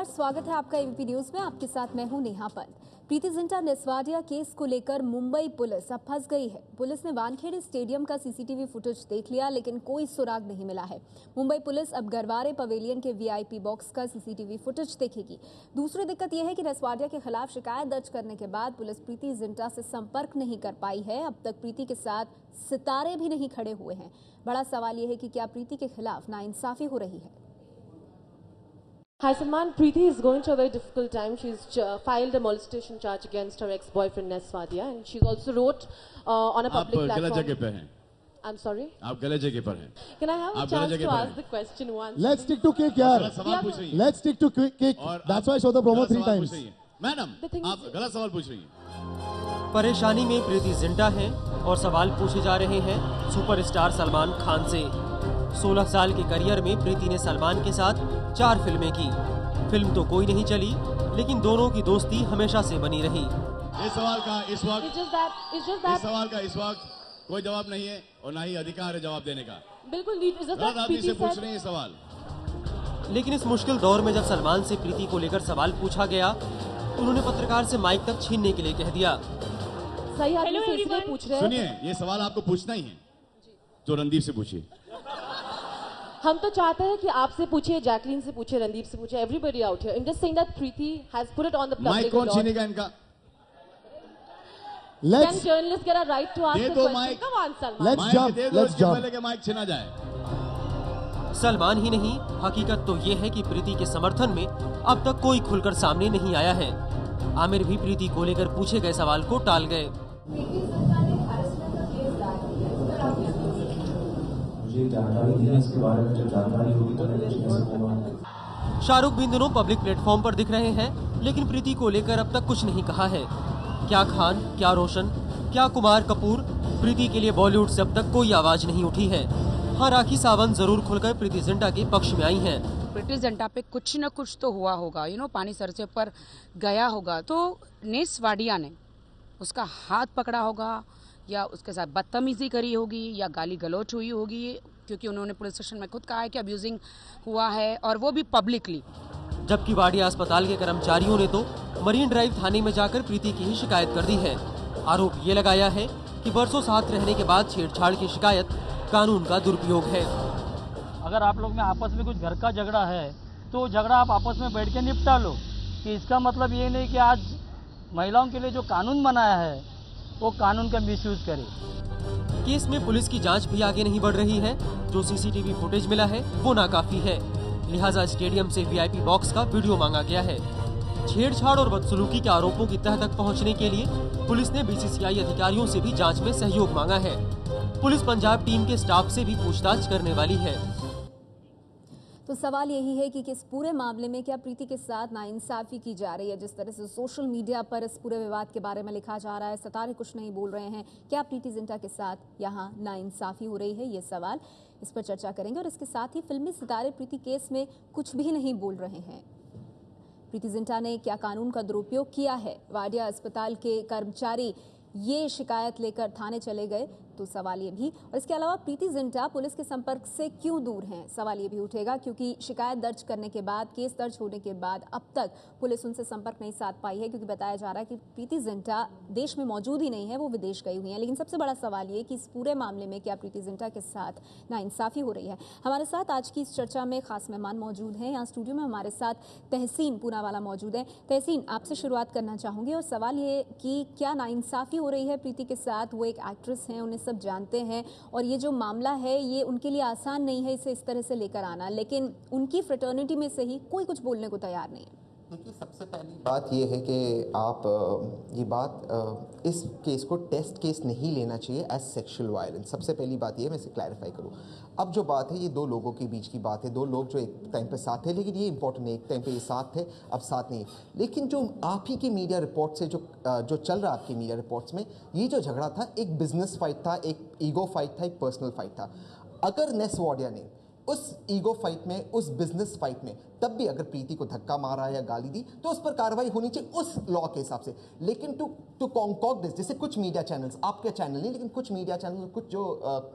स्वागत है आपका एबीपी न्यूज में। आपके साथ मैं हूं नेहा पंत। प्रीति जिंटा नेस्वाडिया केस को लेकर मुंबई पुलिस अब फंस गई है। पुलिस ने वानखेड़े स्टेडियम का सीसीटीवी फुटेज देख लिया, लेकिन कोई सुराग नहीं मिला है। मुंबई पुलिस अब गरवारे पवेलियन के वीआईपी बॉक्स का सीसीटीवी फुटेज देखेगी। दूसरी दिक्कत यह है कि नेस्वाडिया के खिलाफ शिकायत दर्ज करने के बाद पुलिस प्रीति जिंटा से संपर्क नहीं कर पाई है। अब तक प्रीति के साथ सितारे भी नहीं खड़े हुए हैं। बड़ा सवाल यह है कि क्या प्रीति के खिलाफ नाइंसाफी हो रही है। Hi Salman, Preeti is going through a very difficult time. She's filed a molestation charge against her ex-boyfriend Neswadia, and she also wrote on a public platform. आप गलत जगह पे हैं। I'm sorry. आप गलत जगह पर हैं। Can I have a chance to ask the question once? Let's stick to cake, यार। सवाल पूछ रही हैं। Let's stick to cake. That's why I show the promo 3 times. Madam, आप गलत सवाल पूछ रही हैं। परेशानी में प्रीति जिंटा हैं और सवाल पूछे जा रहे हैं सुपरस्टार सलमान खान से। 16 साल के करियर में प्रीति ने सलमान के साथ 4 फिल्में की। फिल्म तो कोई नहीं चली, लेकिन दोनों की दोस्ती हमेशा से बनी रही। इस सवाल का इस वक्त कोई जवाब नहीं है और ना ही अधिकार है जवाब देने का। बिल्कुल आदमी से पूछ रहे हैं सवाल। लेकिन इस मुश्किल दौर में जब सलमान से प्रीति को लेकर सवाल पूछा गया, उन्होंने पत्रकार से माइक तक छीनने के लिए कह दिया। सही आदमी से इसलिए पूछ रहे हैं। सुनिए, ये सवाल आपको पूछना ही है तो रणदीप से पूछिए। हम तो चाहते हैं कि आपसे पूछिए, जैकलीन से पूछिए, रणदीप से पूछिए, everybody out here. I am just saying that Preeti has put it on the public. Mike कौन छीनेगा इनका? Can journalists get a right to ask the question? Come on, Salman. Let's jump. पहले के माइक छीना जाए। सलमान ही नहीं, हकीकत तो ये है कि प्रीति के समर्थन में अब तक कोई खुलकर सामने नहीं आया है। आमिर भी प्रीति को लेकर पूछे गए सवाल को टाल गए। शाहरुख भी इन दिनों पब्लिक प्लेटफॉर्म पर दिख रहे हैं, लेकिन प्रीति को लेकर अब तक कुछ नहीं कहा है। क्या खान, क्या रोशन, क्या कुमार कपूर, प्रीति के लिए बॉलीवुड से अब तक कोई आवाज नहीं उठी है। हाँ, राखी सावंत जरूर खुलकर प्रीति जिंटा के पक्ष में आई हैं। प्रीति जिंटा पे कुछ न कुछ तो हुआ होगा, पानी सर से पर गया होगा, तो नेस्वाडिया ने उसका हाथ पकड़ा होगा या उसके साथ बदतमीजी करी होगी या गाली गलौच हुई होगी, क्योंकि उन्होंने पुलिस स्टेशन में खुद कहा है कि अब्यूजिंग हुआ है, और वो भी पब्लिकली। जबकि वाडिया अस्पताल के कर्मचारियों ने तो मरीन ड्राइव थाने में जाकर प्रीति की ही शिकायत कर दी है। आरोप ये लगाया है कि बरसों साथ रहने के बाद छेड़छाड़ की शिकायत कानून का दुरुपयोग है। अगर आप लोग में आपस में कुछ घर का झगड़ा है तो झगड़ा आप आपस में बैठ के निपटा लो, कि इसका मतलब ये नहीं कि आज महिलाओं के लिए जो कानून बनाया है वो कानून का मिसयूज करे। केस में पुलिस की जांच भी आगे नहीं बढ़ रही है। जो सीसीटीवी फुटेज मिला है वो नाकाफी है, लिहाजा स्टेडियम से वीआईपी बॉक्स का वीडियो मांगा गया है। छेड़छाड़ और बदसलूकी के आरोपों की तह तक पहुंचने के लिए पुलिस ने बीसीसीआई अधिकारियों से भी जांच में सहयोग मांगा है। पुलिस पंजाब टीम के स्टाफ से भी पूछताछ करने वाली है। तो सवाल यही है कि इस पूरे मामले में क्या प्रीति के साथ नाइंसाफी की जा रही है। जिस तरह से सोशल मीडिया पर इस पूरे विवाद के बारे में लिखा जा रहा है, सितारे कुछ नहीं बोल रहे हैं, क्या प्रीति जिंटा के साथ यहाँ नाइंसाफी हो रही है, ये सवाल, इस पर चर्चा करेंगे। और इसके साथ ही फिल्मी सितारे प्रीति केस में कुछ भी नहीं बोल रहे हैं। प्रीति जिंटा ने क्या कानून का दुरुपयोग किया है? वाडिया अस्पताल के कर्मचारी ये शिकायत लेकर थाने चले गए, तो सवाल ये भी। और इसके अलावा प्रीति जिंटा पुलिस के संपर्क से क्यों दूर हैं, सवाल ये भी उठेगा, क्योंकि शिकायत दर्ज करने के बाद, केस दर्ज होने के बाद अब तक पुलिस उनसे संपर्क नहीं साध पाई है, क्योंकि बताया जा रहा है कि प्रीति जिंटा देश में मौजूद ही नहीं है, वो विदेश गई हुई हैं। लेकिन सबसे बड़ा सवाल ये कि इस पूरे मामले में क्या प्रीति जिंटा के साथ नाइंसाफी हो रही है। हमारे साथ आज की इस चर्चा में खास मेहमान मौजूद हैं। यहाँ स्टूडियो में हमारे साथ तहसीन पूनावाला मौजूद है। तहसीन, आपसे शुरुआत करना चाहूँगी, और सवाल ये कि क्या नाइंसाफी हो रही है प्रीति के साथ? वो एक एक्ट्रेस हैं, उन्हें सब जानते हैं, और ये जो मामला है ये उनके लिए आसान नहीं है इसे इस तरह से लेकर आना, लेकिन उनकी फ्रेटर्निटी में से ही कोई कुछ बोलने को तैयार नहीं है। देखिए, सबसे पहली बात ये है कि आप इस केस को टेस्ट केस नहीं लेना चाहिए एज सेक्सुअल वायलेंस। सबसे पहली बात ये मैं इसे क्लैरिफाई करूँ। अब जो बात है ये दो लोगों के बीच की बात है, दो लोग जो एक टाइम पे साथ थे, लेकिन ये इंपॉर्टेंट है, एक टाइम पे ये साथ थे, अब साथ नहीं। लेकिन जो आप ही की मीडिया रिपोर्ट से जो चल रहा है आपकी मीडिया रिपोर्ट्स में, ये जो झगड़ा था एक बिजनेस फाइट था, एक ईगो फाइट था, एक पर्सनल फाइट था। अगर नेस्वाडिया ने उस ईगो फाइट में, उस बिजनेस फाइट में, तब भी अगर प्रीति को धक्का मारा या गाली दी तो उस पर कार्रवाई होनी चाहिए उस लॉ के हिसाब से। लेकिन टू कॉन्कॉक्ट दिस, जैसे कुछ मीडिया चैनल्स, आपके चैनल नहीं लेकिन कुछ मीडिया चैनल, कुछ जो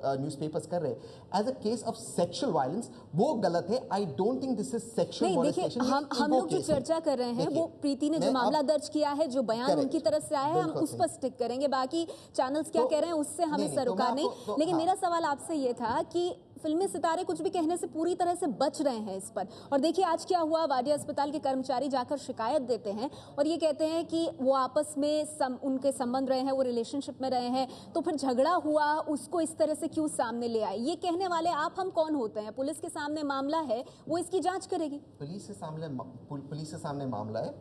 न्यूज़पेपर्स कर रहे हैं as a case of sexual violence, वो गलत है। I don't think this is sexual molestation. हम लोग जो चर्चा कर रहे हैं वो प्रीति ने जो मामला दर्ज किया है, जो बयान उनकी तरफ से आया है, हम उस पर स्टिक करेंगे। बाकी चैनल्स क्या कह रहे हैं उससे हमें सरोकार नहीं। लेकिन मेरा सवाल आपसे ये था कि फिल्मी सितारे कुछ भी कहने से पूरी तरह से बच रहे हैं इस पर। और देखिए आज क्या हुआ, वाडिया अस्पताल के कर्मचारी जाकर शिकायत देते हैं और ये कहते हैं कि वो आपस में उनके संबंध रहे हैं, वो रिलेशनशिप में रहे हैं, तो फिर झगड़ा हुआ, उसको इस तरह से क्यों सामने ले आए। ये कहने वाले आप हम कौन होते हैं? पुलिस के सामने मामला है, वो इसकी जांच करेगी। पुलिस के सामने मामला है,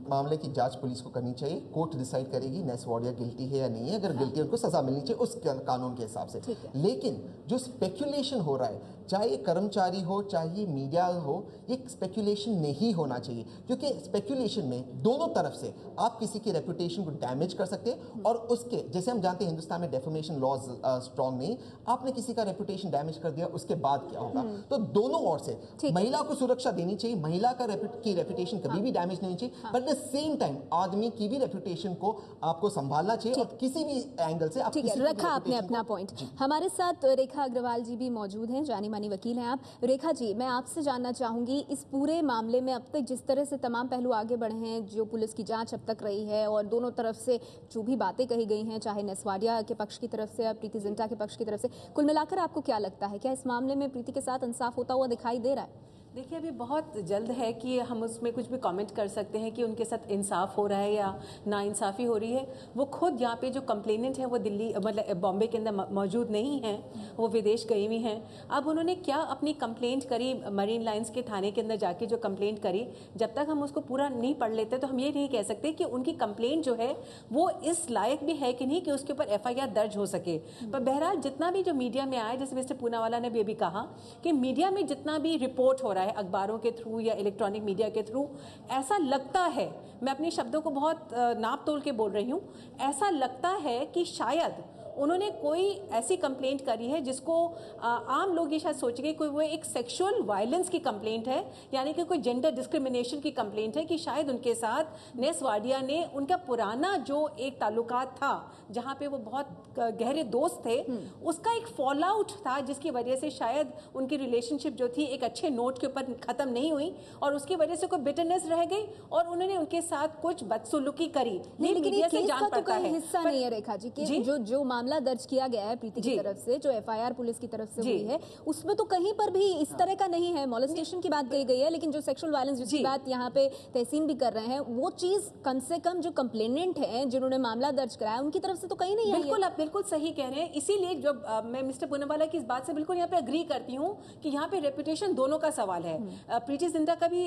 मामले की जांच पुलिस को करनी चाहिए, कोर्ट डिसाइड करेगी नेस वाडिया गिल्टी है या नहीं है। अगर गिल्टी है उनको सजा मिलनी चाहिए उस कानून के हिसाब से। लेकिन जो स्पेक्यूलेशन हो रहा है, चाहे ये कर्मचारी हो चाहे मीडिया हो, ये स्पेक्यूलेशन नहीं होना चाहिए, क्योंकि स्पेक्यूलेशन में दोनों तरफ से आप किसी की रेपुटेशन को डैमेज कर सकते हैं। और उसके जैसे हम जानते हैं हिंदुस्तान में डेफेमेशन लॉज स्ट्रांग नहीं, आपने किसी का रेपुटेशन डैमेज कर दिया, उसके बाद क्या होगा। तो दोनों ओर से महिला को सुरक्षा देनी चाहिए, महिला का रेपुटेशन कभी भी डैमेज नहीं चाहिए, but at the same time आदमी की भी रेपुटेशन को आपको संभालना चाहिए और किसी भी एंगल से आप रखा आपने अपना पॉइंट। हमारे साथ रेखा अग्रवाल जी भी मौजूद हैं, जानी मानी वकील हैं आप। रेखा जी, मैं आपसे जानना चाहूंगी इस पूरे मामले में अब तक जिस तरह से तमाम पहलू आगे बढ़े हैं, जो पुलिस की जांच अब तक रही है और दोनों तरफ से जो भी बातें कही गई हैं, चाहे नेस वाडिया के पक्ष की तरफ से या प्रीति जिंटा के पक्ष की तरफ से, कुल मिलाकर आपको क्या लगता है, क्या इस मामले में प्रीति के साथ इंसाफ होता हुआ दिखाई दे रहा है? देखिए अभी बहुत जल्द है कि हम उसमें कुछ भी कमेंट कर सकते हैं कि उनके साथ इंसाफ हो रहा है या नाइंसाफ़ी हो रही है। वो खुद यहाँ पे जो कंप्लेनेंट है वो दिल्ली मतलब बॉम्बे के अंदर मौजूद नहीं हैं, वो विदेश गई हुई हैं। अब उन्होंने क्या अपनी कंप्लेंट करी मरीन लाइन्स के थाने के अंदर जाके जो कंप्लेंट करी, जब तक हम उसको पूरा नहीं पढ़ लेते तो हम ये नहीं कह सकते कि उनकी कंप्लेंट जो है वो इस लायक भी है कि नहीं कि उसके ऊपर FIR दर्ज हो सके। पर बहरहाल जितना भी जो मीडिया में आया, जैसे मिस्टर पूनावाला ने भी अभी कहा कि मीडिया में जितना भी रिपोर्ट हो रहा है अखबारों के थ्रू या इलेक्ट्रॉनिक मीडिया के थ्रू, ऐसा लगता है, मैं अपने शब्दों को बहुत नाप तोल के बोल रही हूँ, ऐसा लगता है कि शायद उन्होंने कोई ऐसी कंप्लेंट करी है जिसको आम लोग ये शायद सोचेंगे कोई वो एक सेक्सुअल वायलेंस की कंप्लेंट है, यानी कि कोई जेंडर डिस्क्रिमिनेशन की कंप्लेंट है कि शायद उनके साथ नेस वाडिया ने उनका पुराना जो एक ताल्लुकात था जहाँ पे वो बहुत गहरे दोस्त थे, उसका एक फॉल आउट था जिसकी वजह से शायद उनकी रिलेशनशिप जो थी एक अच्छे नोट के ऊपर ख़त्म नहीं हुई और उसकी वजह से कोई बिटरनेस रह गई और उन्होंने उनके साथ कुछ बदसलूकी करी। लेकिन ये केस का तो कोई हिस्सा नहीं है रेखा जी, जो मामला दर्ज किया गया है प्रीति की तरफ से, जो FIR पुलिस की तरफ से हुई है, उसमें तो कहीं पर भी इस तरह का नहीं है। मॉलेस्टेशन की बात कही गई है, लेकिन जो सेक्सुअल वायलेंस जिसकी बात यहाँ पे तहसीन भी कर रहे हैं, वो चीज कम से कम जो कंप्लेनेंट हैं जिन्होंने मामला दर्ज कराया उनकी तरफ से तो कहीं नहीं है। बिल्कुल, आप बिल्कुल सही कह रहे हैं। इसीलिए जब मैं मिस्टर पूनावाला की इस बात से बिल्कुल यहाँ पे अग्री करती हूँ कि यहाँ पे रेपुटेशन दोनों का सवाल है। प्रीति जिंटा का भी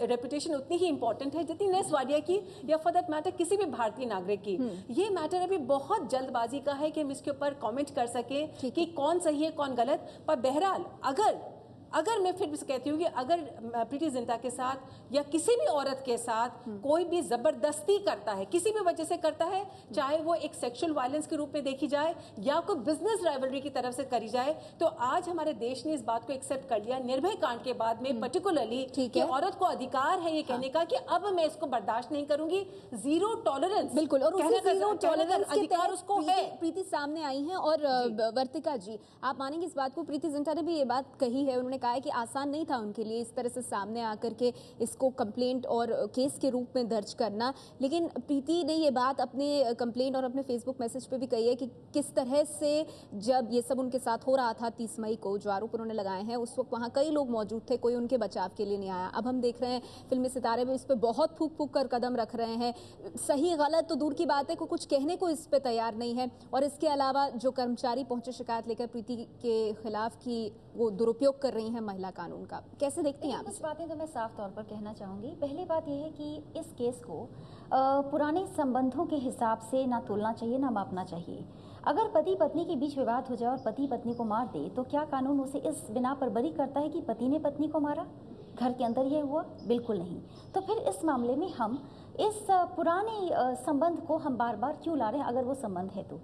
रेपुटेशन उतनी ही इंपॉर्टेंट है जितनी नेस वाडिया की या फॉर दैट मैटर किसी भी भारतीय नागरिक की। ये मैटर अभी बहुत जल्दबाजी का है कि हम इसके ऊपर कमेंट कर सके कि कौन सही है कौन गलत। पर बहरहाल अगर मैं फिर भी कहती हूँ कि अगर प्रीति जिंटा के साथ या किसी भी औरत के साथ कोई भी जबरदस्ती करता है, किसी भी वजह से करता है, चाहे वो एक सेक्सुअल वायलेंस के रूप में देखी जाए या कोई बिजनेस राइवलरी की तरफ से करी जाए, तो आज हमारे देश ने इस बात को एक्सेप्ट कर लिया निर्भय कांड के बाद में पर्टिकुलरली कि औरत को अधिकार है ये कहने का कि अब मैं इसको बर्दाश्त नहीं करूंगी, जीरो टॉलरेंस। बिल्कुल, और जीरो टॉलरेंस अधिकार उसको है। प्रीति सामने आई है। और वर्तिका जी, आप मानेंगे इस बात को, प्रीति जिंटा ने भी ये बात कही है, उन्होंने कहा है कि आसान नहीं था उनके लिए इस तरह से सामने आकर के इसको कंप्लेंट और केस के रूप में दर्ज करना। लेकिन प्रीति ने ये बात अपने कंप्लेंट और अपने फेसबुक मैसेज पे भी कही है कि किस तरह से जब ये सब उनके साथ हो रहा था 30 मई को, जो आरोप उन्होंने लगाए हैं, उस वक्त वहाँ कई लोग मौजूद थे, कोई उनके बचाव के लिए नहीं आया। अब हम देख रहे हैं फिल्मी सितारे भी इस पर बहुत फूक फूक कर कदम रख रहे हैं। सही गलत तो दूर की बात है, को कुछ कहने को इस पर तैयार नहीं है। और इसके अलावा जो कर्मचारी पहुंचे शिकायत लेकर प्रीति के खिलाफ की वो दुरुपयोग कर रही हैं महिला कानून का, कैसे देखती हैं आप? कुछ बातें तो मैं साफ तौर पर कहना चाहूँगी। पहली बात यह है कि इस केस को पुराने संबंधों के हिसाब से ना तोलना चाहिए ना मापना चाहिए। अगर पति पत्नी के बीच विवाद हो जाए और पति पत्नी को मार दे तो क्या कानून उसे इस बिना पर बरी करता है कि पति ने पत्नी को मारा? घर के अंदर ये हुआ? बिल्कुल नहीं। तो फिर इस मामले में हम इस पुराने संबंध को हम बार बार क्यों ला रहे हैं, अगर वो संबंध है तो?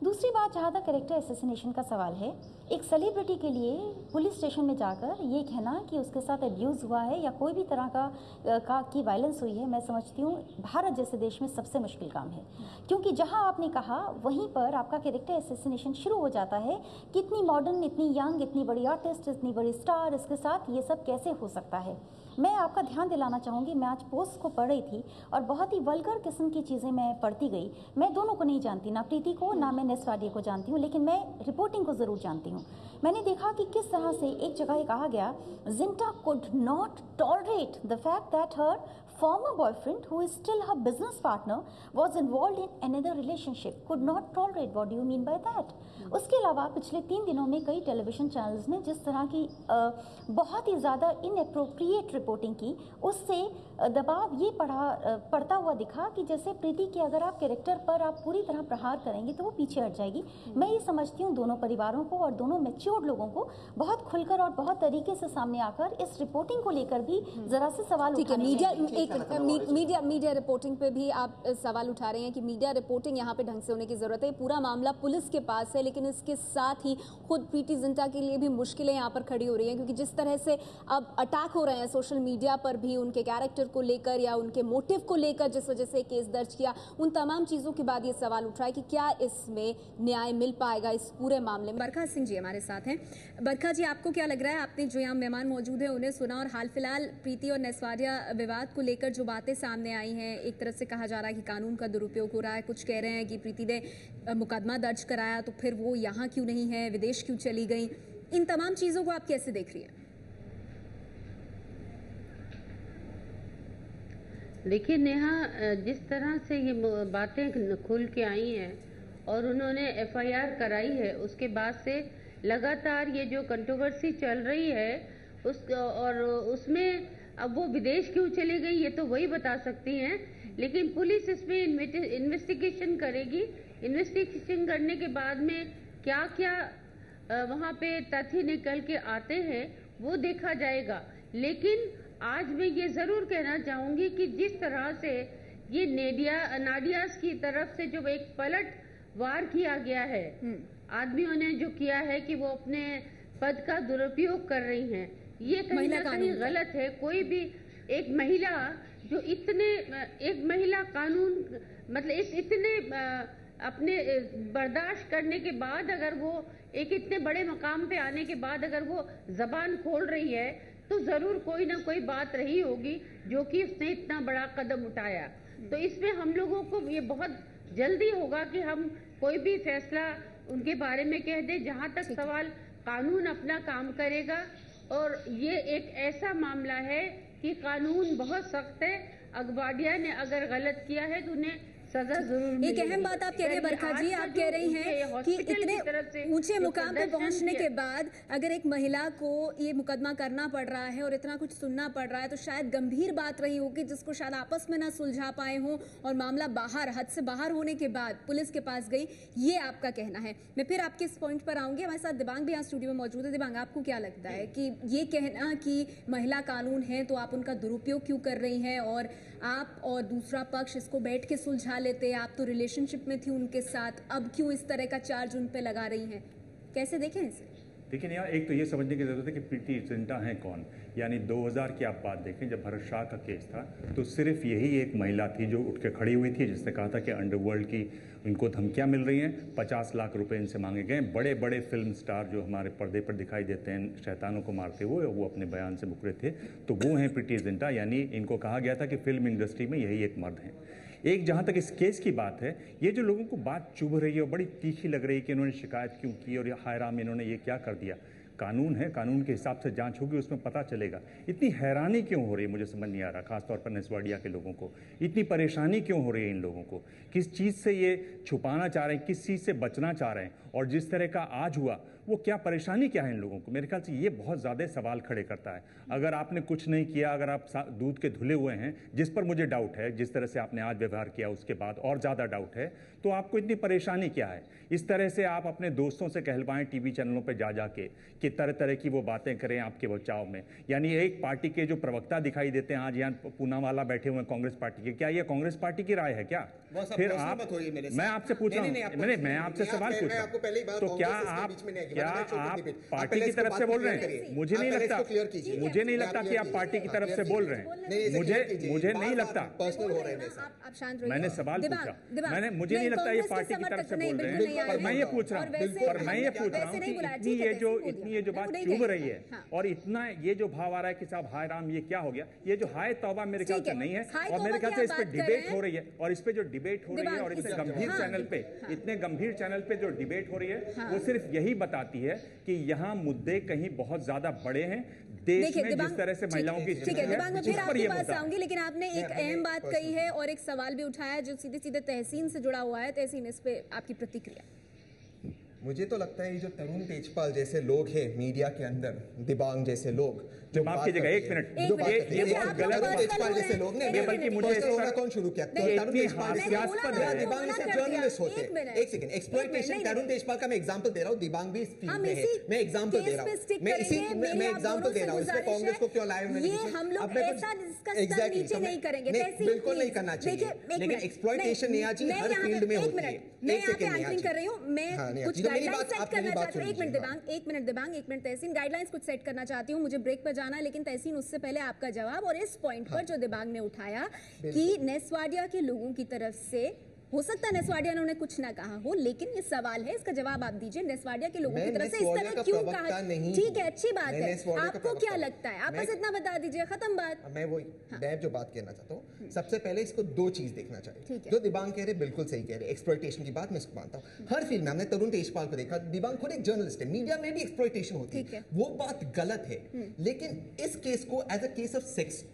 दूसरी बात, जहाँ तक कैरेक्टर असैसिनेशन का सवाल है, एक सेलिब्रिटी के लिए पुलिस स्टेशन में जाकर ये कहना कि उसके साथ अब्यूज़ हुआ है या कोई भी तरह की वायलेंस हुई है, मैं समझती हूँ भारत जैसे देश में सबसे मुश्किल काम है। क्योंकि जहाँ आपने कहा वहीं पर आपका कैरेक्टर असैसिनेशन शुरू हो जाता है कि इतनी मॉडर्न, इतनी यंग, इतनी बड़ी आर्टिस्ट, इतनी बड़ी स्टार, इसके साथ ये सब कैसे हो सकता है। मैं आपका ध्यान दिलाना चाहूँगी, मैं आज पोस्ट को पढ़ रही थी और बहुत ही वल्गर किस्म की चीज़ें मैं पढ़ती गई। मैं दोनों को नहीं जानती, ना प्रीति को ना मैं नेस वाडिया को जानती हूँ, लेकिन मैं रिपोर्टिंग को ज़रूर जानती हूँ। मैंने देखा कि किस तरह से एक जगह ये कहा गया, Zinta could not tolerate the fact that her former boyfriend, who is still her business partner, was involved in another relationship. Could not tolerate. What do you mean by that? उसके अलावा पिछले 3 दिनों में कई टेलीविजन चैनल्स ने जिस तरह की बहुत ही ज़्यादा इनएप्रोप्रिएट रिपोर्टिंग की, उससे दबाव ये पड़ता हुआ दिखा कि जैसे प्रीति के अगर आप कैरेक्टर पर आप पूरी तरह प्रहार करेंगे तो वो पीछे हट जाएगी। मैं ये समझती हूँ दोनों परिवारों को और दोनों मैच्योर्ड लोगों को बहुत खुलकर और बहुत तरीके से सामने आकर इस रिपोर्टिंग को लेकर भी जरा से सवाल उठाने चाहिए। मीडिया रिपोर्टिंग पे भी आप सवाल उठा रहे हैं कि मीडिया रिपोर्टिंग यहाँ पे ढंग से होने की जरूरत है। पूरा मामला पुलिस के पास है, लेकिन इसके साथ ही खुद प्रीति जिंटा के लिए भी मुश्किलें यहाँ पर खड़ी हो रही हैं, क्योंकि जिस तरह से अब अटैक हो रहे हैं सोशल मीडिया पर भी उनके कैरेक्टर को लेकर या उनके मोटिव को लेकर, जिस वजह से केस दर्ज किया, उन तमाम चीजों के बाद ये सवाल उठ रहा है कि क्या इसमें न्याय मिल पाएगा इस पूरे मामले में। बरखा सिंह जी हमारे साथ हैं। बरखा जी, आपको क्या लग रहा है, आपने जो यहाँ मेहमान मौजूद है उन्हें सुना और हाल फिलहाल प्रीति और नेस वाडिया विवाद को लेकर जो बातें सामने आई हैं, एक तरफ से कहा जा रहा है कि कानून का दुरुपयोग हो रहा है, कुछ कह रहे हैं कि प्रीति ने मुकदमा दर्ज कराया तो फिर वो यहाँ क्यों नहीं है, विदेश क्यों चली गई, इन तमाम चीजों को आप कैसे देख रही हैं? देखिए नेहा, जिस तरह से ये बातें खुल के आई हैं और उन्होंने एफआईआर कराई है, उसके बाद से लगातार ये जो कंट्रोवर्सी चल रही है उसमें अब वो विदेश क्यों चली गई ये तो वही बता सकती हैं, लेकिन पुलिस इसमें इन्वेस्टिगेशन करेगी। इन्वेस्टिगेशन करने के बाद में क्या क्या वहाँ पे तथ्य निकल के आते हैं वो देखा जाएगा। लेकिन आज मैं ये ज़रूर कहना चाहूँगी कि जिस तरह से ये नाडियाज की तरफ से जो एक पलट वार किया गया है, आदमियों ने जो किया है कि वो अपने पद का दुरुपयोग कर रही हैं, ये कहीं ना कहीं गलत है। कोई भी एक महिला जो एक महिला कानून मतलब इतने अपने बर्दाश्त करने के बाद अगर वो एक इतने बड़े मकाम पे आने के बाद अगर वो जबान खोल रही है तो जरूर कोई ना कोई बात रही होगी जो कि उसने इतना बड़ा कदम उठाया। तो इसमें हम लोगों को ये बहुत जल्दी होगा कि हम कोई भी फैसला उनके बारे में कह दें। जहाँ तक सवाल, कानून अपना काम करेगा और ये एक ऐसा मामला है कि कानून बहुत सख्त है। वाडिया ने अगर गलत किया है तो उन्हें सजा जरूर। एक अहम बात आप कह रहे हैं बरखा जी, आप कह रही हैं कि इतने ऊंचे मुकाम पे पहुंचने के बाद अगर एक महिला को ये मुकदमा करना पड़ रहा है और इतना कुछ सुनना पड़ रहा है तो शायद गंभीर बात रही होगी जिसको शायद आपस में ना सुलझा पाए हों और मामला हद से बाहर होने के बाद पुलिस के पास गई, ये आपका कहना है। मैं फिर आपके इस पॉइंट पर आऊंगी। हमारे साथ दिबांग भी यहाँ स्टूडियो में मौजूद है। दिबांग, आपको क्या लगता है कि ये कहना कि महिला कानून है तो आप उनका दुरुपयोग क्यों कर रही हैं और आप और दूसरा पक्ष इसको बैठ के सुलझा लेते, आप तो रिलेशनशिप में थी उनके साथ, अब क्यों इस तरह का चार्ज उन पे लगा रही हैं, कैसे देखें इसे? देखिए यार, एक तो ये समझने की ज़रूरत है कि प्रीति जिंटा है कौन। यानी 2000 की आप बात देखें जब भरत शाह का केस था तो सिर्फ यही एक महिला थी जो उठ के खड़ी हुई थी जिसने कहा था कि अंडरवर्ल्ड की उनको धमकियां मिल रही हैं, 50 लाख रुपए इनसे मांगे गए। बड़े बड़े फिल्म स्टार जो हमारे पर्दे पर दिखाई देते हैं शैतानों को मारते हुए, वो अपने बयान से मुकरे थे, तो वो हैं प्रीति जिंटा। यानी इनको कहा गया था कि फिल्म इंडस्ट्री में यही एक मर्द हैं। एक जहाँ तक इस केस की बात है, ये जो लोगों को बात चुभ रही है और बड़ी तीखी लग रही है कि इन्होंने शिकायत क्यों की और हाय राम इन्होंने ये क्या कर दिया। कानून है, कानून के हिसाब से जांच होगी, उसमें पता चलेगा। इतनी हैरानी क्यों हो रही है मुझे समझ नहीं आ रहा, खासतौर पर नेस वाडिया के लोगों को इतनी परेशानी क्यों हो रही है। इन लोगों को किस चीज़ से ये छुपाना चाह रहे हैं, किस चीज़ से बचना चाह रहे हैं। और जिस तरह का आज हुआ वो क्या परेशानी क्या है इन लोगों को? मेरे ख्याल से ये बहुत ज़्यादा सवाल खड़े करता है। अगर आपने कुछ नहीं किया, अगर आप दूध के धुले हुए हैं, जिस पर मुझे डाउट है, जिस तरह से आपने आज व्यवहार किया उसके बाद और ज़्यादा डाउट है, तो आपको इतनी परेशानी क्या है? इस तरह से आप अपने दोस्तों से कहलवाएं टीवी चैनलों पर जा जाके कि तरह तरह की वो बातें करें आपके बचाव में। यानी एक पार्टी के जो प्रवक्ता दिखाई देते हैं आज यहाँ पूनावाला बैठे हुए हैं कांग्रेस पार्टी के, क्या ये कांग्रेस पार्टी की राय है क्या? फिर आप, मैं आपसे पूछ रहा हूँ, मैं आपसे सवाल पूछ रहा हूँ, तो क्या आप पार्टी की तरफ से बोल रहे हैं? मुझे नहीं लगता कि आप पार्टी की तरफ से बोल रहे हैं। मुझे नहीं लगता। मैंने सवाल पूछा, मुझे नहीं लगता ये पार्टी की तरफ से बोल रहे हैं, पर मैं ये पूछ रहा हूँ कि इतनी ये जो बात चुभ रही है और इतना ये जो भाव आ रहा है कि साहब हाय राम ये क्या हो गया, ये जो हाय तौबा मेरे ख्याल से नहीं है। और मेरे ख्याल से इस पे डिबेट हो रही है, और इस पे जो डिबेट हो रही है और इतने गंभीर चैनल पे जो डिबेट हो रही है वो सिर्फ यही बताती है कि यहाँ मुद्दे कहीं बहुत ज्यादा बड़े हैं देश में, जिस तरह से महिलाओं की ठीक है, दिबांग में फिर आपके पास आऊंगी, लेकिन आपने एक अहम बात कही है और एक सवाल भी उठाया जो सीधे सीधे तहसीन से जुड़ा हुआ है। तहसीन, इस पे आपकी प्रतिक्रिया? मुझे तो लगता है ये जो तरुण तेजपाल जैसे लोग हैं मीडिया के अंदर, दिबांग जैसे लोग जो माफ कीजिएगा, एक मिनट, ये बहुत गलत है। तेजपाल जैसे लोग ने, बल्कि मुझे होगा कौन शुरू किया? तरुण तेजपाल दिबांग से जर्नलिस्ट होते हैं। एक सेकंड, एक्सप्लॉयटेशन तरुण तेजपाल का मैं एग्जांपल दे रहा हूँ, दिबांग भी इस फील्ड में है, मैं एग्जांपल दे रहा हूँ, मैं एग्जांपल दे रहा हूँ। इसमें कांग्रेस को क्यों लाए मैंने? बिल्कुल नहीं करना चाहिए, लेकिन एक्सप्लॉयटेशन नेहा जी हर फील्ड में होती है। मैं यहाँ पे एंकरिंग कर रही हूँ, मैं कुछ गाइडलाइंस सेट करना चाहती हूँ। एक मिनट दिबांग, तहसीन, गाइडलाइंस कुछ सेट करना चाहती हूँ, मुझे ब्रेक पर जाना है, लेकिन तहसीन उससे पहले आपका जवाब। और इस पॉइंट पर जो दिबांग ने उठाया कि नेस्वाडिया के लोगों की तरफ से, हो सकता है नेस्वाडिया ने उन्हें कुछ ना कहा हो, लेकिन ये सवाल है, इसका जवाब आप दीजिए। नेस्वाडिया के लोगों की तरफ से इस तरह क्यों कहा? ठीक है, अच्छी बात है, आपको क्या लगता है? आप बस इतना बता दीजिए, खत्म बात। मैं जो बात कहना चाहता हूँ, सबसे पहले इसको दो चीज देखना चाहिए। जो दिबांग कह रहे बिल्कुल सही कह रहे, एक्सप्लॉयटेशन की बात मैं इसको मानता हूँ। हर फील्ड में हमने तरुण तेजपाल को देखा, दिबांग खुद एक जर्नलिस्ट है, मीडिया में भी एक्सप्लॉयटेशन होती है, वो बात गलत है। लेकिन इस केस को as a case of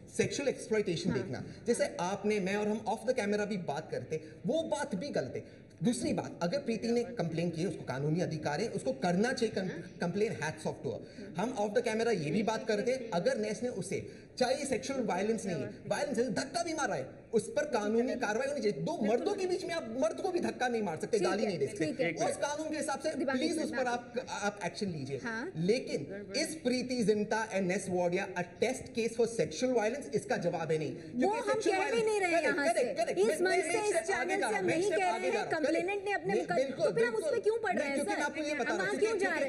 sexual exploitation देखना, जैसे आपने, मैं और हम ऑफ द कैमरा भी बात करते, वो बात भी गलत है। दूसरी बात, अगर प्रीति ने कंप्लेन की है, उसको कानूनी अधिकार है, उसको करना चाहिए complain, hats off to her. हम ऑफ द कैमरा ये भी बात करते, अगर नेस ने उसे, चाहे सेक्सुअल वायलेंस नहीं है, वायलेंस धक्का भी मारा है, उस पर कानूनी कार्रवाई होनी चाहिए। दो मर्दों के बीच में आप मर्द को भी धक्का नहीं मार सकते, गाली नहीं दे सकते, उस कानून के हिसाब से प्लीज उस पर आप एक्शन लीजिए। लेकिन इस Preeti Zinta and Ness Wadia a test case for sexual violence, इसका जवाब है नहीं। वो हम कह भी नहीं रहे यहाँ से, इस मंच से, इस चैनल से हम नहीं कह रहे हैं, कंप्लेनेंट ने अपने तो फिर हम उस पर क्यों पढ़ रहे हैं? क्योंकि मैं आपको ये बता रहा हूं,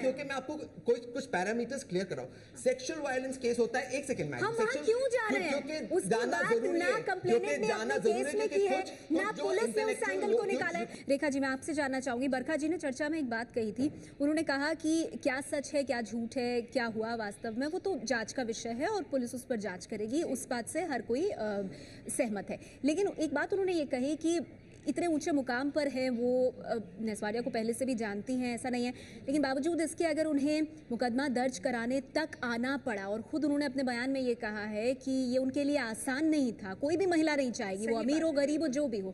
क्योंकि मैं आपको कुछ पैरामीटर्स क्लियर कर रहा हूं। सेक्सुअल वायलेंस केस होता है, एक सेकंड मैडम, हम वहां क्यों जा रहे हैं? उसकी बात ना कंप्लेनेंट ने अपने केस में की है, ना पुलिस ने उस एंगल को निकाला है। रेखा जी, मैं आपसे जानना चाहूंगी, बरखा जी ने चर्चा में एक बात कही थी, उन्होंने कहा कि क्या सच है, क्या झूठ है, क्या हुआ वास्तव में, वो तो जांच का विषय है और पुलिस उस पर जांच करेगी, उस बात से हर कोई सहमत है। लेकिन एक बात उन्होंने ये कही कि इतने ऊंचे मुकाम पर है वो, नेस्वाडिया को पहले से भी जानती हैं, ऐसा नहीं है, लेकिन बावजूद इसके अगर उन्हें मुकदमा दर्ज कराने तक आना पड़ा, और खुद उन्होंने अपने बयान में ये कहा है कि ये उनके लिए आसान नहीं था, कोई भी महिला नहीं चाहेगी, वो अमीर हो गरीब हो जो भी हो।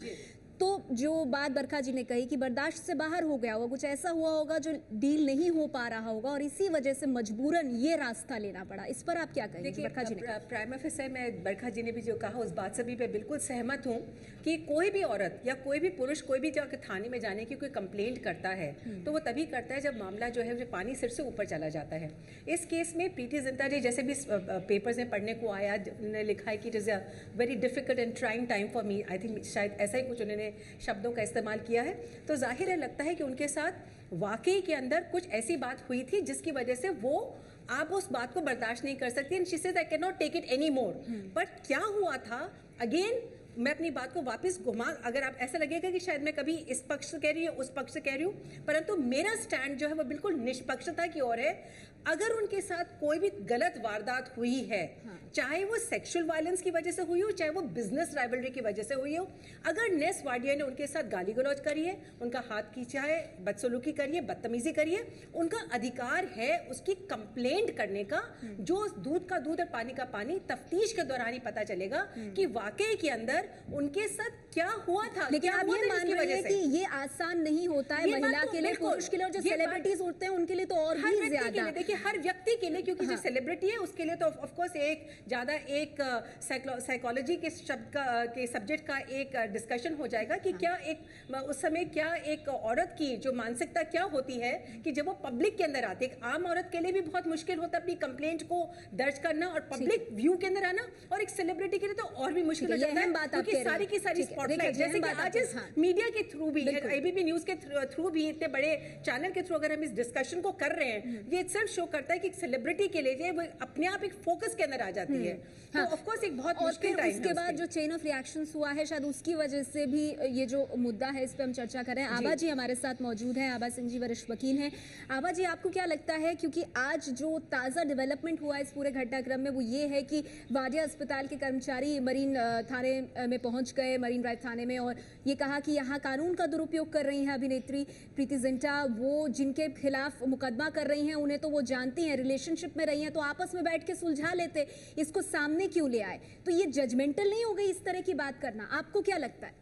तो जो बात बरखा जी ने कही कि बर्दाश्त से बाहर हो गया होगा, कुछ ऐसा हुआ होगा जो डील नहीं हो पा रहा होगा और इसी वजह से मजबूरन ये रास्ता लेना पड़ा, इस पर आप क्या कहेंगे? बरखा जी ने प्राइम ऑफिसर, मैं बरखा जी ने भी जो कहा उस बात से भी मैं बिल्कुल सहमत हूँ कि कोई भी औरत या कोई भी पुरुष कोई भी जाकर थाने में जाने की कोई कंप्लेंट करता है तो वो तभी करता है जब मामला जो है पानी सिर से ऊपर चला जाता है। इस केस में प्रीति जिंटा जी, जैसे भी पेपर्स में पढ़ने को आया, उन्होंने लिखा है कि it is a very difficult and trying time for me, I think शायद ऐसा ही कुछ उन्होंने शब्दों का इस्तेमाल किया है। तो जाहिर है, लगता है कि उनके साथ वाकई के अंदर कुछ ऐसी बात हुई थी जिसकी वजह से वो, आप उस बात को बर्दाश्त नहीं कर सकती, and she said I can not take it any more. But क्या हुआ था, अगेन मैं अपनी बात को वापस घुमा, अगर आप ऐसा लगेगा कि शायद मैं कभी इस पक्ष से कह रही हूँ, उस पक्ष से कह रही हूँ, परंतु मेरा स्टैंड जो है वो बिल्कुल निष्पक्षता की ओर है। अगर उनके साथ कोई भी गलत वारदात हुई है, चाहे वो सेक्सुअल वायलेंस की वजह से हुई हो, चाहे वो बिजनेस राइवलरी की वजह से हुई हो, अगर नेस वाडिया ने उनके साथ गाली गलौज करी है, उनका हाथ खींचा है, बदसलूकी करी है, बदतमीजी करी है, उनका अधिकार है उसकी कंप्लेंट करने का। जो दूध का दूध और पानी का पानी, तफ्तीश के दौरान ही पता चलेगा कि वाकई के अंदर अंदर उनके साथ क्या हुआ था, लेकिन क्या आप हुआ ये था मान जिसकी रहे वजह हैं से? कि ये आसान नहीं होता है ये बात महिला तो के लिए, बिल्कुल, पुरुष के लिए, और जो ये बात- सेलिब्रिटीज उठते हैं उनके लिए तो और हर भी व्यक्ति के ज्यादा। लिए, देखिए हर व्यक्ति के लिए, क्योंकि जो सेलिब्रिटी है उसके लिए तो ऑफ कोर्स एक ज्यादा एक साइकोलॉजी के शब्द का के सब्जेक्ट का एक डिस्कशन हो जाएगा कि क्या एक उस समय क्या एक औरत की जो मानसिकता क्या होती है कि जब वो पब्लिक के अंदर आती है। एक आम औरत के लिए भी बहुत मुश्किल होता है अपनी कंप्लेंट को दर्ज करना और पब्लिक व्यू के अंदर आना, और एक सेलिब्रिटी के लिए तो और भी मुश्किल हो जाता है, क्योंकि सारी की सारी स्पॉटलाइट, जैसे कि आज इस मीडिया के थ्रू भी, एबीपी न्यूज के थ्रू भी, इतने बड़े चैनल के थ्रू अगर हम इस डिस्कशन को कर रहे हैं, ये सिर्फ शो करता है कि सेलिब्रिटी के लिए वो अपने आप एक फोकस के अंदर आ जाती है। तो ऑफ कोर्स एक बहुत मुश्किल टाइम है। उसके बाद जो चेन ऑफ रिएक्शंस हुआ है, शायद उसकी वजह से भी ये जो मुद्दा है इस पे हम चर्चा कर रहे हैं। आभा जी हमारे साथ मौजूद हैं, आभा सिंह जी वरिष्ठ वकील हैं। आभा जी, आपको क्या लगता है, क्योंकि आज जो ताज़ा डेवलपमेंट हुआ इस पूरे घटनाक्रम में वो ये है कि वाडिया अस्पताल के कर्मचारी मरीन थाने में पहुंच गए, मरीन ड्राइव थाने में, और ये कहा कि यहाँ कानून का दुरुपयोग कर रही हैं अभिनेत्री प्रीति जिंटा। वो जिनके खिलाफ मुकदमा कर रही हैं उन्हें तो वो जानती हैं, रिलेशनशिप में रही हैं, तो आपस में बैठ के सुलझा लेते, इसको सामने क्यों ले आए? तो ये जजमेंटल नहीं हो गई इस तरह की बात करना? आपको क्या लगता है?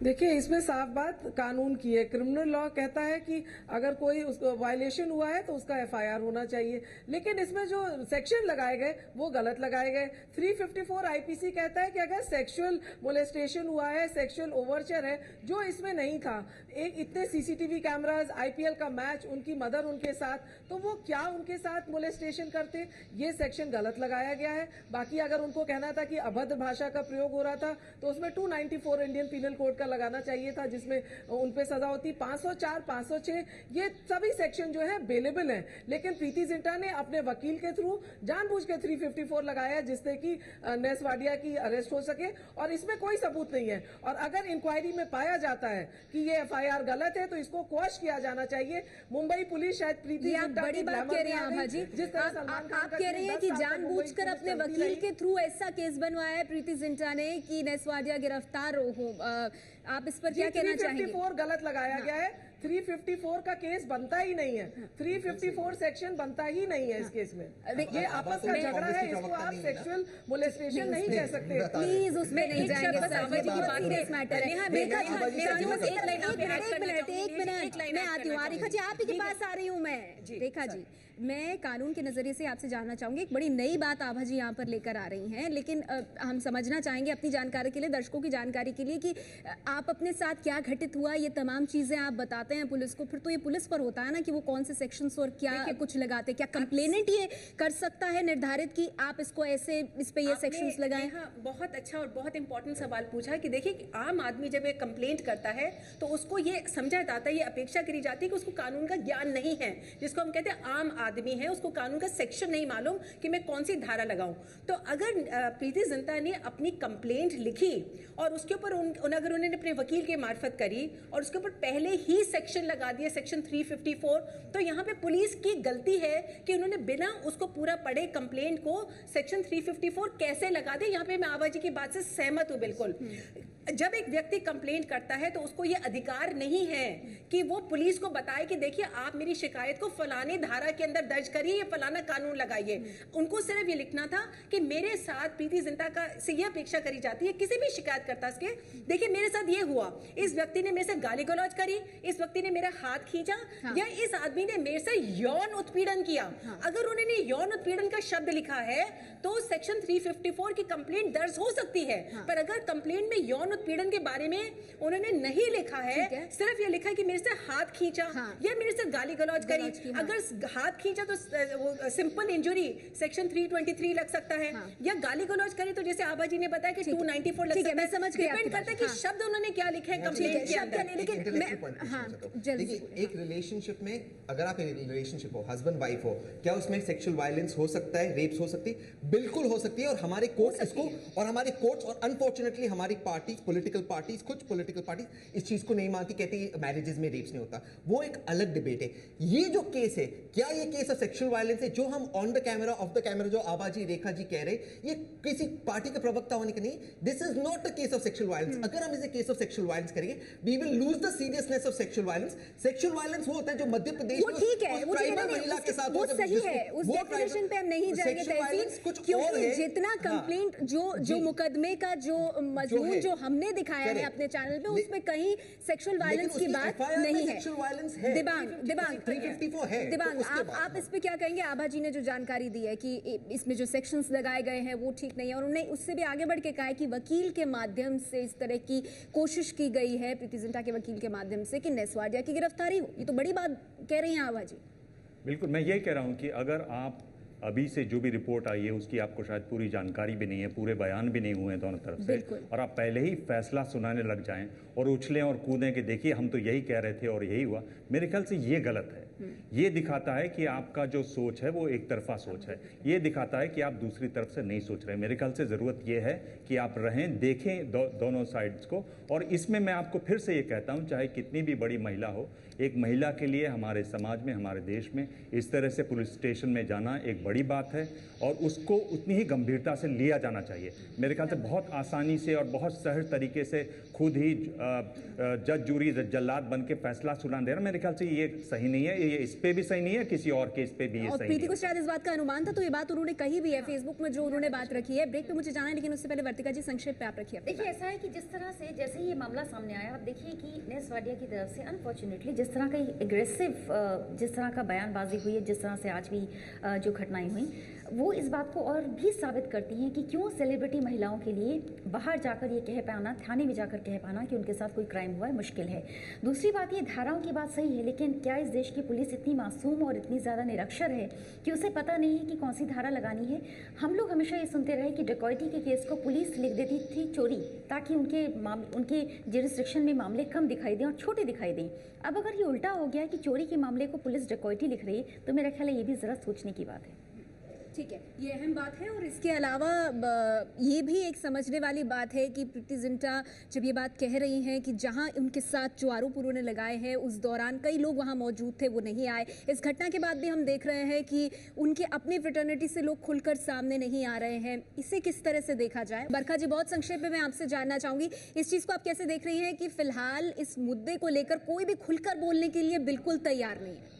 देखिए, इसमें साफ बात कानून की है। क्रिमिनल लॉ कहता है कि अगर कोई उसको वायलेशन हुआ है तो उसका एफआईआर होना चाहिए, लेकिन इसमें जो सेक्शन लगाए गए वो गलत लगाए गए। 354 आईपीसी कहता है कि अगर सेक्सुअल मोलेस्टेशन हुआ है, सेक्सुअल ओवरचर है, जो इसमें नहीं था, एक इतने सीसीटीवी कैमरास, आईपीएल का मैच, उनकी मदर उनके साथ, तो वो क्या उनके साथ मोलेस्टेशन करते? ये सेक्शन गलत लगाया गया है। बाकी अगर उनको कहना था कि अभद्र भाषा का प्रयोग हो रहा था तो उसमें 294 इंडियन पीनल कोड का लगाना चाहिए था, जिसमें उन पे सजा होती। 504, 506 ये सभी सेक्शन जो है बेलेबल हैं, लेकिन प्रीति जिंटा ने अपने वकील के थ्रू जानबूझ के 354 लगाया जिससे कि नेस वाडिया की अरेस्ट हो सके, और इसमें कोई सबूत नहीं है। और अगर इंक्वायरी में पाया जाता है कि ये एफआईआर गलत है तो इसको क्वॉश किया जाना चाहिए। मुंबई पुलिस शायद प्रीति जिंटा बड़ी बात कह रहे हैं आभा जी, जिस तरह सलमान खान आप कह रहे हैं कि जानबूझकर अपने वकील के थ्रू ऐसा केस बनवाया है प्रीति जिंटा ने कि नेस वाडिया गिरफ्तार हो। आप इस पर क्या कहना चाहेंगे? 354 गलत लगाया गया है। 354 का केस बनता ही नहीं है, 354 सेक्शन बनता ही नहीं है इस केस में। ये आपस का झगड़ा है, इसको आप सेक्सुअल मोलेस्टेशन नहीं कह सकते। प्लीज उसमें नहीं जाएंगे सर, ये बहुत सीरियस मैटर है। एक मिनट मैं आती हूँ, रेखा जी आप ही के पास आ रही हूँ मैं। रेखा जी, मैं कानून के नजरिए से आपसे जानना चाहूंगी, एक बड़ी नई बात आभा जी यहाँ पर लेकर आ रही हैं, लेकिन हम समझना चाहेंगे अपनी जानकारी के लिए, दर्शकों की जानकारी के लिए, कि आप अपने साथ क्या घटित हुआ, ये तमाम चीजें आप बताते हैं पुलिस को, फिर तो ये पुलिस पर होता है ना कि वो कौन से सेक्शंस और क्या कुछ लगाते। क्या कंप्लेनेंट ये कर सकता है निर्धारित कि आप इसको ऐसे, इस पे ये सेक्शंस लगाएं? हाँ, बहुत अच्छा और बहुत इंपॉर्टेंट सवाल पूछा है कि देखिए, आम आदमी जब एक कंप्लेंट करता है तो उसको ये समझा जाता है, ये अपेक्षा करी जाती है कि उसको कानून का ज्ञान नहीं है, जिसको हम कहते हैं आम आदमी है, उसको कानून का सेक्शन नहीं मालूम कि मैं कौन सी धारा लगाऊं। तो अगर प्रीति जिंटा ने अपनी कंप्लेंट लिखी और उसके ऊपर अगर उन्होंने अपने वकील के मार्फत करी और उसके ऊपर पहले ही सेक्शन लगा दिया, सेक्शन 354, तो यहाँ पे पुलिस की गलती है कि उन्होंने बिना उसको पूरा पढ़े कंप्लेंट को सेक्शन 354 कैसे लगा दे। यहाँ पे मैं आभा जी की बात से सहमत हूँ बिल्कुल। जब एक व्यक्ति कंप्लेंट करता है तो उसको ये अधिकार नहीं है कि वो पुलिस को बताए कि देखिए आप मेरी शिकायत को फलाने धारा के अंदर दर्ज करिए या फलाना कानून लगाइए। उनको सिर्फ ये लिखना था कि मेरे साथ प्रीति जिंटा का से ये अपेक्षा करी जाती है किसी भी शिकायतकर्ता से, देखिए मेरे साथ ये हुआ, इस व्यक्ति ने मेरे से गाली गलौज करी, इस व्यक्ति ने मेरा हाथ खींचा, या इस आदमी ने मेरे से यौन उत्पीड़न किया। अगर उन्होंने यौन उत्पीड़न का शब्द लिखा है तो सेक्शन 354 की कंप्लेंट दर्ज हो सकती है। पर अगर कंप्लेंट में यौन उत्पीड़न के बारे में उन्होंने नहीं लिखा है, सिर्फ ये लिखा है कि मेरे से हाथ खींचा या मेरे से गाली गलौज करी, अगर हाथ खींचा तो सिंपल इंजुरी सेक्शन 323 लग सकता है, या गाली गलौज करी तो जैसे आभा जी ने बताया कि 294 लग सकता है। मैं समझ गई, डिपेंड करता है कि शब्द उन्होंने क्या लिखा है कंप्लेंट के अंदर। देखिए, एक रिलेशनशिप में अगर आप रिलेशनशिप हो, हस्बैंड वाइफ हो, क्या उसमें सेक्सुअल वायलेंस हो सकता है, रेप्स हो सकती है? बिल्कुल हो सकती है, और हमारे कोर्ट इसको, और हमारे कोर्ट्स और अनफॉर्चुनेटली हमारी पार्टी पॉलिटिकल पार्टीज, कुछ पॉलिटिकल पार्टीज इस चीज को नहीं मानती, कहती मैरिजेस में रेप्स नहीं होता, वो एक अलग डिबेट है। ये जो केस है, क्या ये केस ऑफ सेक्सुअल वायलेंस है जो हम on the camera, of the camera जो आभा जी, रेखा जी कह रहे, ये किसी पार्टी के प्रवक्ता होने के नहीं, this is not a case of sexual violence. अगर हम इसे केस ऑफ सेक्सुअल वायलेंस करेंगे, we will lose the seriousness of sexual violence. Sexual violence वो होता है जो मध्य प्रदेश में ठीक है, वो ट्राइबल महिला के साथ वो सही है, उस डेफिनेशन पे हम नहीं जाएंगे तहसील, क्योंकि जितना कंप्लेंट जो मुकदमे का जो मजमून जो हमने दिखाया है अपने चैनल पे, उसमें कहीं सेक्सुअल वायलेंस की बात नहीं है। दिबांग, आप इस पे क्या कहेंगे? आभा जी ने जो जानकारी दी है कि इसमें जो सेक्शंस लगाए गए हैं वो ठीक नहीं है, और उन्होंने उससे भी आगे बढ़ के कहा है कि वकील के माध्यम से इस तरह की कोशिश की गई है, प्रीति जिंटा के वकील के माध्यम से, कि नेस्वाडिया की गिरफ्तारी हो। ये तो बड़ी बात कह रही हैं आभा जी। बिल्कुल, मैं यही कह रहा हूं कि अगर आप अभी से जो भी रिपोर्ट आई है उसकी आपको शायद पूरी जानकारी भी नहीं है, पूरे बयान भी नहीं हुए हैं दोनों तरफ से, और आप पहले ही फैसला सुनाने लग जाएं और उछलें और कूदें कि देखिए हम तो यही कह रहे थे और यही हुआ, मेरे ख्याल से ये गलत है। ये दिखाता है कि आपका जो सोच है वो एक तरफा सोच है, ये दिखाता है कि आप दूसरी तरफ से नहीं सोच रहे। मेरे ख्याल से ज़रूरत ये है कि आप रहें, देखें दोनों साइड्स को। और इसमें मैं आपको फिर से ये कहता हूँ, चाहे कितनी भी बड़ी महिला हो, एक महिला के लिए हमारे समाज में, हमारे देश में इस तरह से पुलिस स्टेशन में जाना एक बड़ी बात है, और उसको उतनी ही गंभीरता से लिया जाना चाहिए। मेरे ख्याल से बहुत आसानी से और बहुत सहज तरीके से खुद ही जज, जूरी, जल्लाद बन के फैसला सुना देना, मेरे ख्याल से ये सही नहीं है। ये इस पे भी सही नहीं है, किसी और केस पे भी ये सही नहीं है। प्रीति को शायद इस बात का अनुमान था, तो ये बात उन्होंने कही भी है फेसबुक में, जो उन्होंने बात रखी है। ब्रेक पे मुझे जाना है, लेकिन उससे पहले वर्तिका जी संक्षेप पे आप रखिए। देखिए, ऐसा है कि जिस तरह से जैसे ये मामला सामने आया, आप देखिए कि नेस्वाडिया की तरफ से अनफॉर्चुनेटली जिस तरह का एग्रेसिव, जिस तरह का बयानबाजी हुई है, जिस तरह से आज भी जो घटनाएं हुई, वो इस बात को और भी साबित करती हैं कि क्यों सेलिब्रिटी महिलाओं के लिए बाहर जाकर ये कह पाना, थाने में जाकर कह पाना कि उनके साथ कोई क्राइम हुआ है, मुश्किल है। दूसरी बात, ये धाराओं की बात सही है, लेकिन क्या इस देश की पुलिस इतनी मासूम और इतनी ज़्यादा निरक्षर है कि उसे पता नहीं है कि कौन सी धारा लगानी है? हम लोग हमेशा ये सुनते रहे कि डकैती के केस को पुलिस लिख देती थी चोरी, ताकि उनके जुरिस्डिक्शन में मामले कम दिखाई दें और छोटे दिखाई दें। अब अगर ये उल्टा हो गया कि चोरी के मामले को पुलिस डकैती लिख रही है, तो मेरा ख्याल है ये भी ज़रा सोचने की बात है। ठीक है, ये अहम बात है। और इसके अलावा ये भी एक समझने वाली बात है कि प्रीति जिंटा जब ये बात कह रही हैं कि जहां उनके साथ जो आरोप उन्होंने लगाए हैं उस दौरान कई लोग वहां मौजूद थे, वो नहीं आए। इस घटना के बाद भी हम देख रहे हैं कि उनके अपने फ्रेटर्निटी से लोग खुलकर सामने नहीं आ रहे हैं। इसे किस तरह से देखा जाए? बरखा जी, बहुत संक्षेप में मैं आपसे जानना चाहूंगी, इस चीज़ को आप कैसे देख रही हैं कि फिलहाल इस मुद्दे को लेकर कोई भी खुलकर बोलने के लिए बिल्कुल तैयार नहीं है?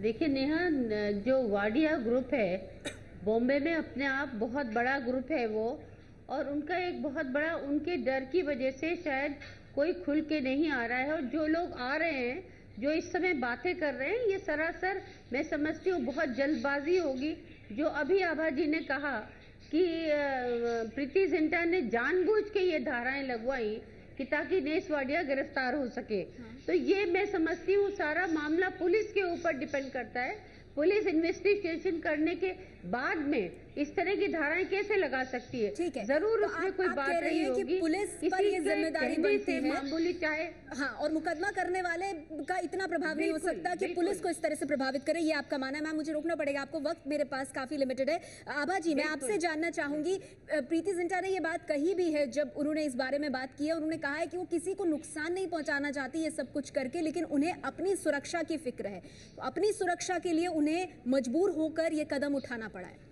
देखिए नेहा, जो वाडिया ग्रुप है बॉम्बे में, अपने आप बहुत बड़ा ग्रुप है वो, और उनका एक बहुत बड़ा, उनके डर की वजह से शायद कोई खुल के नहीं आ रहा है। और जो लोग आ रहे हैं, जो इस समय बातें कर रहे हैं, ये सरासर मैं समझती हूँ बहुत जल्दबाजी होगी। जो अभी आभा जी ने कहा कि प्रीति जिंटा ने जानबूझ के ये धाराएं लगवाई कि ताकि नेस्वाडिया गिरफ्तार हो सके, तो ये मैं समझती हूँ सारा मामला पुलिस के ऊपर डिपेंड करता है। पुलिस इन्वेस्टिगेशन करने के बाद में इस तरह की धाराएं कैसे लगा सकती है? ठीक है, जरूर तो उसमें कोई बात रही होगी कि पुलिस पर ये जिम्मेदारी बनती है, मामूली चाहे, हाँ, और मुकदमा करने वाले का इतना प्रभाव नहीं हो सकता कि पुलिस को इस तरह से प्रभावित करे, ये आपका मानना है। मैम, मुझे रोकना पड़ेगा आपको, वक्त मेरे पास काफी लिमिटेड है। आभा जी, मैं आपसे जानना चाहूंगी, प्रीति जिंटा ने ये बात कही भी है जब उन्होंने इस बारे में बात की है, उन्होंने कहा है कि वो किसी को नुकसान नहीं पहुंचाना चाहती ये सब कुछ करके, लेकिन उन्हें अपनी सुरक्षा की फिक्र है। तो अपनी सुरक्षा के लिए उन्हें मजबूर होकर ये कदम उठाना पड़ा है।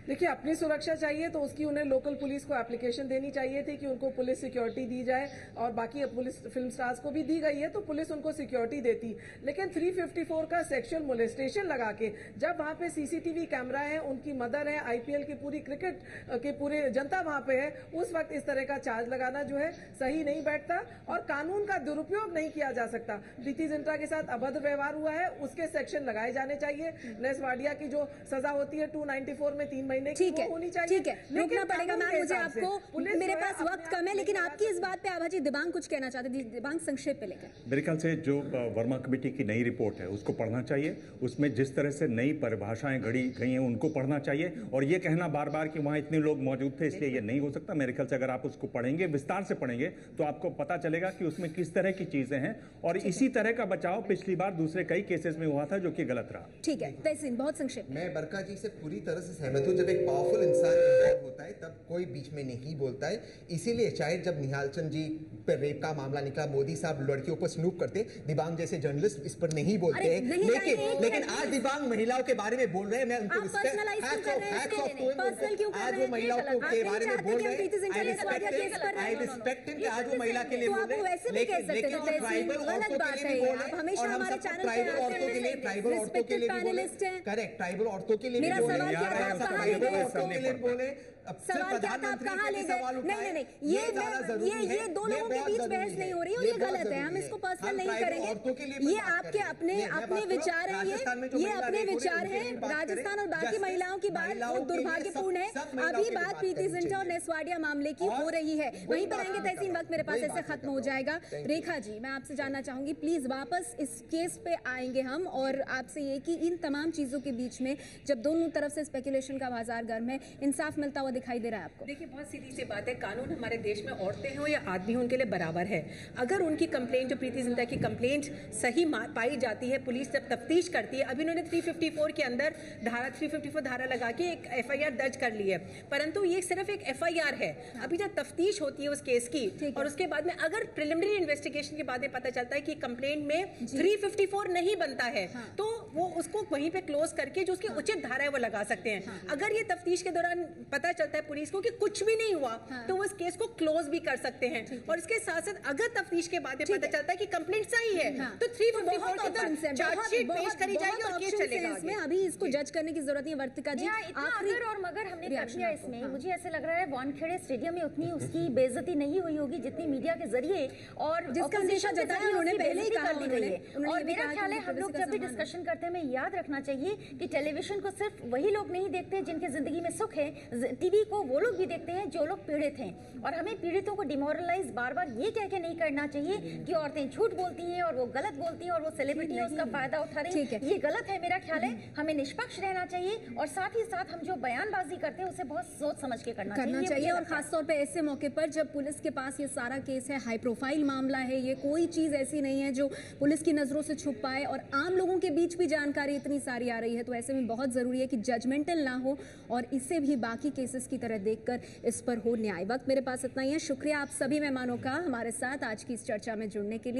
देखिए, अपनी सुरक्षा चाहिए तो उसकी उन्हें लोकल पुलिस को एप्लीकेशन देनी चाहिए थी कि उनको पुलिस सिक्योरिटी दी जाए, और बाकी पुलिस फिल्म स्टार्स को भी दी गई है तो पुलिस उनको सिक्योरिटी देती। लेकिन 354 का सेक्सुअल मोलेस्टेशन लगा के, जब वहां पे सीसीटीवी कैमरा है, उनकी मदर है, आईपीएल की पूरी क्रिकेट के पूरे जनता वहां पे है, उस वक्त इस तरह का चार्ज लगाना जो है सही नहीं बैठता और कानून का दुरुपयोग नहीं किया जा सकता। प्रीति जिंटा के साथ अभद्र व्यवहार हुआ है, उसके सेक्शन लगाए जाने चाहिए। नेस्वाडिया की जो सजा होती है 294 में 3 महीने की ठीक है, होनी चाहिए। ठीक है, रुकना पड़ेगा मैम, मुझे आपको, मेरे पास वक्त कम है, लेकिन आपकी इस बात पे आभा जी दिबांग कुछ कहना चाहते थे, दिबांग संक्षेप पे लेकर। मेरे ख्याल से जो वर्मा कमेटी की नई रिपोर्ट है उसको पढ़ना चाहिए, उसमें जिस तरह से नई परिभाषाएं गढ़ी गई हैं उनको पढ़ना चाहिए, और ये कहना बार बार कि वहां इतने लोग मौजूद थे इसलिए ये नहीं हो सकता। मेरे ख्याल से अगर आप उसको पढ़ेंगे, विस्तार से पढ़ेंगे, तो आपको पता चलेगा कि उसमें किस तरह की चीजें हैं, और इसी तरह का बचाव पिछली बार दूसरे कई केसेस में हुआ था जो कि गलत रहा। ठीक है तहसीन, बहुत संक्षेप। मैं बरका जी से पूरी तरह से सहमत हूँ। जब एक पावरफुल इंसान इन्वॉल्व होता है तब कोई बीच में नहीं बोलता है। इसीलिए शायद जब निहाल चंद जी पर रेप का मामला निकला, मोदी साहब लड़कियों पर स्नूप करते, दिबांग जैसे जर्नलिस्ट इस पर नहीं बोलते हैं, लेकिन आज दिबांग महिलाओं के बारे में बोल रहे हैं। मैं उनको आज वो महिलाओं के बारे में बोल रहे हैं, आई रिस्पेक्ट हिम कि आज वो महिला के लिए बोल रहे हैं, लेकिन वो ट्राइबल औरतों के लिए भी बोल रहे हैं, और हम सब ट्राइबल औरतों के लिए भी बोले, करेक्ट, ट्राइबल औरतों के लिए भी बोले, ट्राइबल औरतों के लिए बोले। सवाल क्या था, आप कहाँ ले गए? नहीं, ये दो लोगों के बीच बहस नहीं हो रही है, और ये गलत है, हम इसको पर्सनल नहीं करेंगे। ये आपके अपने विचार हैं, ये अपने विचार हैं। राजस्थान और बाकी महिलाओं की बात बहुत दुर्भाग्यपूर्ण है। अभी बात प्रीति जिंटा और नेस्वाडिया मामले की हो रही है, वहीं पर आएंगे तहसीन, वक्त मेरे पास ऐसे खत्म हो जाएगा। रेखा जी, मैं आपसे जानना चाहूंगी, प्लीज वापस इस केस पे आएंगे हम, और आपसे ये कि इन तमाम चीजों के बीच में जब दोनों तरफ से स्पेकुलेशन का बाजार गर्म है, इंसाफ मिलता हुआ दिखाई दे रहा है आपको? देखिए, बहुत सीधी सी बात है, कानून हमारे देश में औरतें हो या आदमी हो उनके लिए बराबर है। अगर उनकी कंप्लेंट, जो प्रीति जिंटा की कंप्लेंट सही पाई जाती है, पुलिस जब तफ्तीश करती है, अभी उन्होंने 354 के अंदर 354 धारा लगा के एक FIR दर्ज कर ली है, परंतु ये सिर्फ एक FIR है। अभी जब तफ्तीश होती है उस केस की, और उसके बाद में अगर प्रिलिमिनरी इन्वेस्टिगेशन के बाद में पता चलता है कि कंप्लेंट में 354 नहीं बनता है, तो वो उसको वहीं पे क्लोज करके जो उसकी उचित धारा है वो लगा सकते हैं। अगर ये तफ्तीश के दौरान पता चलता है पुलिस को कि कुछ भी नहीं हुआ, तो वो इस केस को क्लोज भी कर सकते हैं। और इसके साथ साथ अगर तफ्तीश के बाद पता चलता है कि कंप्लेंट सही है, तो 354 के बाद चार्जशीट पेश करी जाएगी और केस चलेगा आगे। अभी इसको जज करने की जरूरत नहीं है। वर्तिका जी, अगर और मगर हमने कर दिया इसमें, मुझे ऐसे लग रहा है वानखेड़े स्टेडियम में उतनी उसकी बेइज्जती नहीं हुई होगी जितनी मीडिया के जरिए और जिसका अंदेशा जताया उन्होंने पहले ही कहा उन्होंने। और मेरा ख्याल है हम लोग जब भी डिस्कशन करते हैं, हमें याद रखना चाहिए कि टेलीविजन को सिर्फ वही लोग नहीं देखते जिनके जिंदगी में सुख है, टीवी को वो लोग भी देखते हैं जो लोग पीड़ित हैं। और हमें पीड़ितों को डिमोरलाइज बार बार ये कह के नहीं करना चाहिए कि औरतें झूठ बोलती हैं और वो गलत बोलती हैं और वो सेलिब्रिटी है उसका फायदा उठा रही है। ये गलत है, मेरा ख्याल है हमें निष्पक्ष रहना चाहिए, और साथ ही साथ हम जो बयानबाजी करते हैं उसे बहुत सोच समझ के करना चाहिए। और खासतौर पे ऐसे मौके पर जब पुलिस के पास ये सारा केस है, हाई प्रोफाइल मामला है, ये कोई चीज ऐसी नहीं है जो पुलिस की नजरों से छुप पाए, और आम लोगों के बीच भी जानकारी इतनी सारी आ रही है, तो ऐसे में बहुत जरूरी है कि जजमेंटल ना हो और इसे भी बाकी केसेस की तरह देखकर इस पर हो न्याय। वक्त मेरे पास इतना ही है। शुक्रिया आप सभी मेहमानों का हमारे साथ आज की इस चर्चा में जुड़ने के लिए।